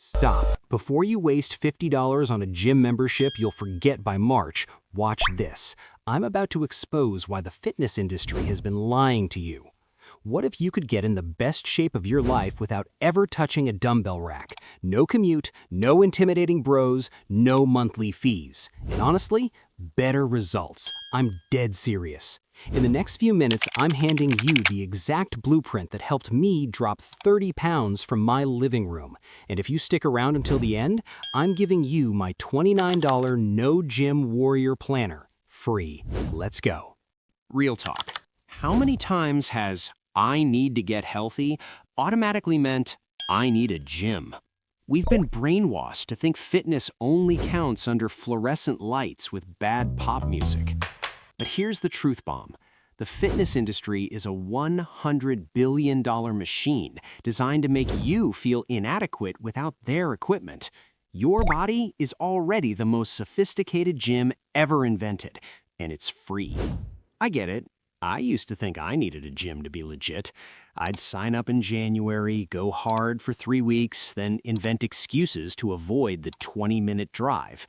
Stop. Before you waste $50 on a gym membership you'll forget by March, watch this. I'm about to expose why the fitness industry has been lying to you. What if you could get in the best shape of your life without ever touching a dumbbell rack? No commute, no intimidating bros, no monthly fees. And honestly, better results. I'm dead serious. In the next few minutes, I'm handing you the exact blueprint that helped me drop 30 pounds from my living room. And if you stick around until the end, I'm giving you my $29 No Gym Warrior Planner. Free. Let's go. Real talk. How many times has "I need to get healthy" automatically meant "I need a gym"? We've been brainwashed to think fitness only counts under fluorescent lights with bad pop music. But here's the truth bomb. The fitness industry is a $100 billion machine designed to make you feel inadequate without their equipment. Your body is already the most sophisticated gym ever invented, and it's free. I get it. I used to think I needed a gym to be legit. I'd sign up in January, go hard for 3 weeks, then invent excuses to avoid the 20-minute drive.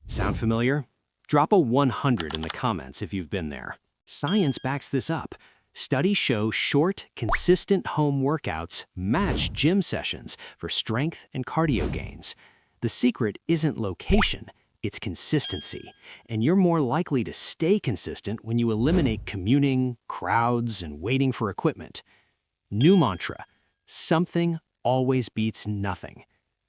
Sound familiar? Drop a 100 in the comments if you've been there. Science backs this up. Studies show short, consistent home workouts match gym sessions for strength and cardio gains. The secret isn't location, it's consistency. And you're more likely to stay consistent when you eliminate commuting, crowds, and waiting for equipment. New mantra: something always beats nothing.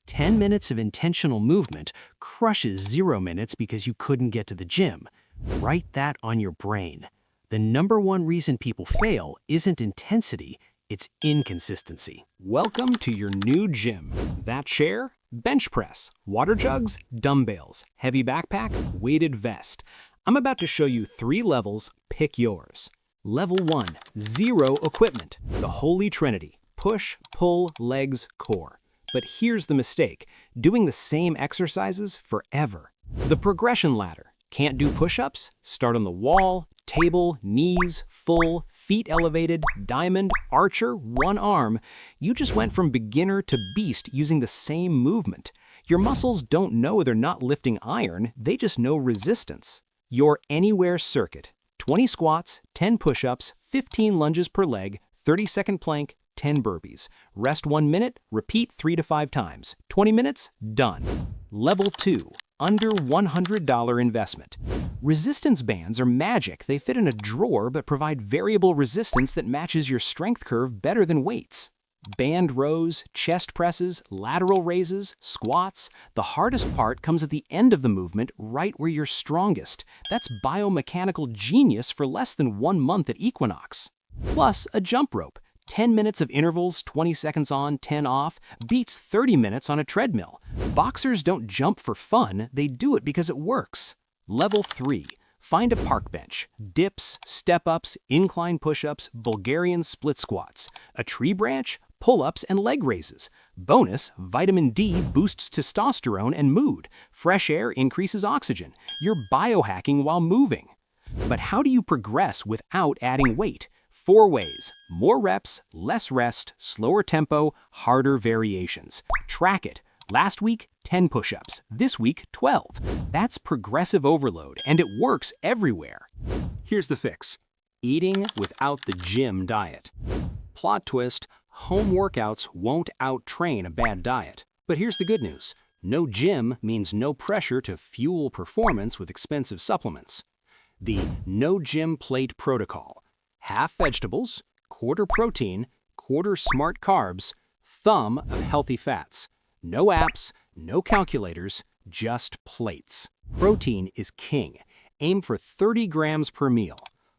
10 minutes of intentional movement crushes 0 minutes because you couldn't get to the gym. Write that on your brain. The #1 reason people fail isn't intensity, it's inconsistency. Welcome to your new gym. That chair? Bench press, water jugs, dumbbells, heavy backpack, weighted vest. I'm about to show you 3 levels, pick yours. Level 1, zero equipment, the holy trinity: push, pull, legs, core. But here's the mistake: doing the same exercises forever. The progression ladder: can't do push-ups? Start on the wall, table, knees, full, feet elevated, diamond, archer, one arm. You just went from beginner to beast using the same movement. Your muscles don't know they're not lifting iron, they just know resistance. Your anywhere circuit: 20 squats, 10 push-ups, 15 lunges per leg, 30-second plank, 10 burpees. Rest 1 minute, repeat 3 to 5 times. 20 minutes, done. Level 2, under $100 investment. Resistance bands are magic. They fit in a drawer but provide variable resistance that matches your strength curve better than weights. Band rows, chest presses, lateral raises, squats. The hardest part comes at the end of the movement, right where you're strongest. That's biomechanical genius for less than 1 month at Equinox. Plus a jump rope. 10 minutes of intervals, 20 seconds on, 10 off, beats 30 minutes on a treadmill. Boxers don't jump for fun, they do it because it works. Level 3, find a park bench. Dips, step-ups, incline push-ups, Bulgarian split squats. A tree branch, pull-ups, and leg raises. Bonus, vitamin D boosts testosterone and mood. Fresh air increases oxygen. You're biohacking while moving. But how do you progress without adding weight? 4 ways: more reps, less rest, slower tempo, harder variations. Track it. Last week, 10 push-ups. This week, 12. That's progressive overload, and it works everywhere. Here's the fix: eating without the gym diet. Plot twist: home workouts won't out-train a bad diet. But here's the good news: no gym means no pressure to fuel performance with expensive supplements. The No Gym Plate Protocol: half vegetables, quarter protein, quarter smart carbs, thumb of healthy fats. No apps, no calculators, just plates. Protein is king. Aim for 30 grams per meal.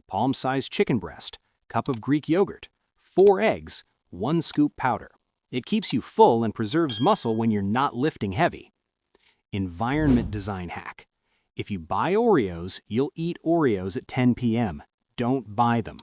Palm-sized chicken breast, cup of Greek yogurt, 4 eggs, 1 scoop powder. It keeps you full and preserves muscle when you're not lifting heavy. Environment design hack: if you buy Oreos, you'll eat Oreos at 10 p.m. Don't buy them.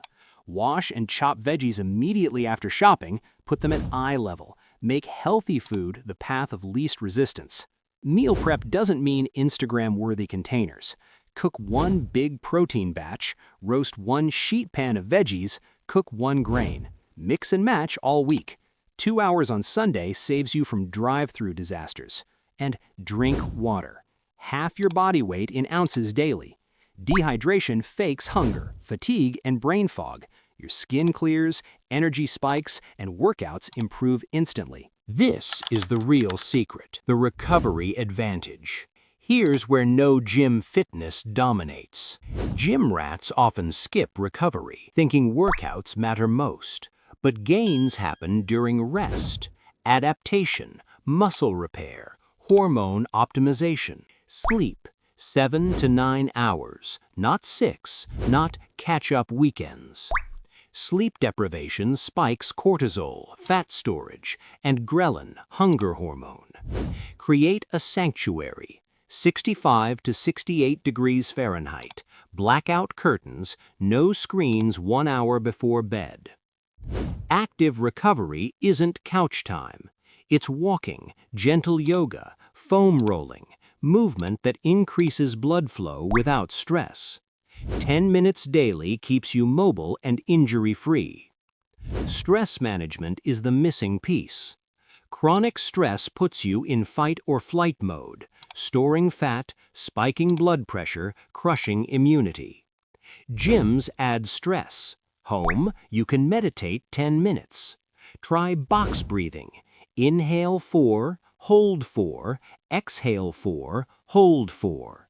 Wash and chop veggies immediately after shopping, put them at eye level. Make healthy food the path of least resistance. Meal prep doesn't mean Instagram-worthy containers. Cook 1 big protein batch, roast 1 sheet pan of veggies, cook 1 grain. Mix and match all week. 2 hours on Sunday saves you from drive-through disasters. And drink water. Half your body weight in ounces daily. Dehydration fakes hunger, fatigue, and brain fog. Your skin clears, energy spikes, and workouts improve instantly. This is the real secret, the recovery advantage. Here's where no gym fitness dominates. Gym rats often skip recovery, thinking workouts matter most. But gains happen during rest, adaptation, muscle repair, hormone optimization, sleep, 7 to 9 hours, not 6, not catch-up weekends. Sleep deprivation spikes cortisol, fat storage, and ghrelin, hunger hormone. Create a sanctuary, 65 to 68 degrees Fahrenheit, blackout curtains, no screens 1 hour before bed. Active recovery isn't couch time. It's walking, gentle yoga, foam rolling, movement that increases blood flow without stress. 10 minutes daily keeps you mobile and injury-free. Stress management is the missing piece. Chronic stress puts you in fight or flight mode, storing fat, spiking blood pressure, crushing immunity. Gyms add stress. Home, you can meditate 10 minutes. Try box breathing. Inhale 4, hold 4, exhale 4, hold 4.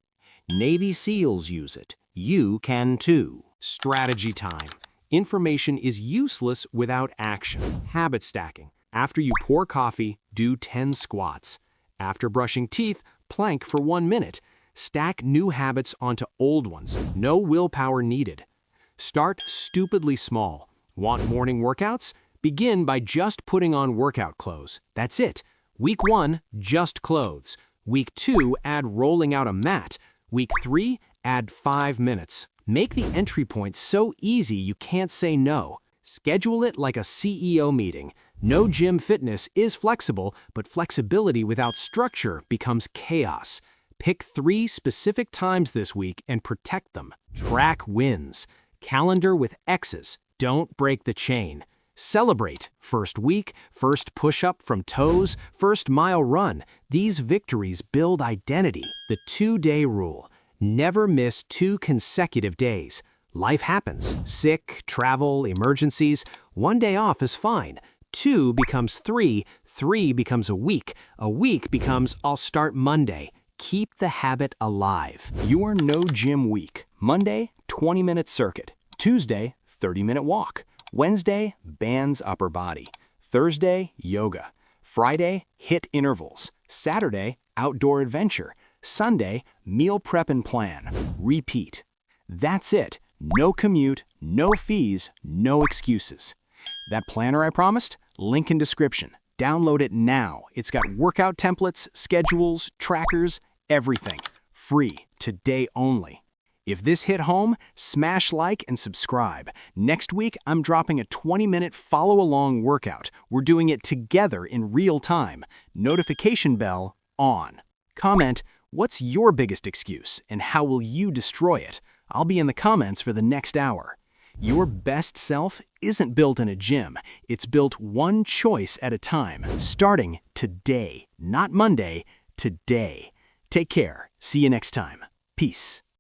Navy SEALs use it. You can too. Strategy time. Information is useless without action. Habit stacking. After you pour coffee, do 10 squats. After brushing teeth, plank for 1 minute. Stack new habits onto old ones. No willpower needed. Start stupidly small. Want morning workouts? Begin by just putting on workout clothes. That's it. Week 1, just clothes. Week 2, add rolling out a mat. Week 3, add 5 minutes. Make the entry point so easy you can't say no. Schedule it like a CEO meeting. No gym fitness is flexible, but flexibility without structure becomes chaos. Pick 3 specific times this week and protect them. Track wins. Calendar with X's. Don't break the chain. Celebrate. First week, first push-up from toes, first mile run. These victories build identity. The 2-day rule. Never miss 2 consecutive days. Life happens. Sick, travel, emergencies. 1 day off is fine. 2 becomes 3. 3 becomes a week. A week becomes I'll start Monday. Keep the habit alive. Your no gym week. Monday, 20-minute circuit. Tuesday, 30-minute walk. Wednesday, bands upper body. Thursday, yoga. Friday, HIIT intervals. Saturday, outdoor adventure. Sunday, meal prep and plan. Repeat. That's it. No commute, no fees, no excuses. That planner I promised? Link in description. Download it now. It's got workout templates, schedules, trackers, everything. Free, today only. If this hit home, smash like and subscribe. Next week, I'm dropping a 20-minute follow-along workout. We're doing it together in real time. Notification bell on. Comment, what's your biggest excuse and how will you destroy it? I'll be in the comments for the next hour. Your best self isn't built in a gym. It's built one choice at a time, starting today, not Monday, today. Take care. See you next time. Peace.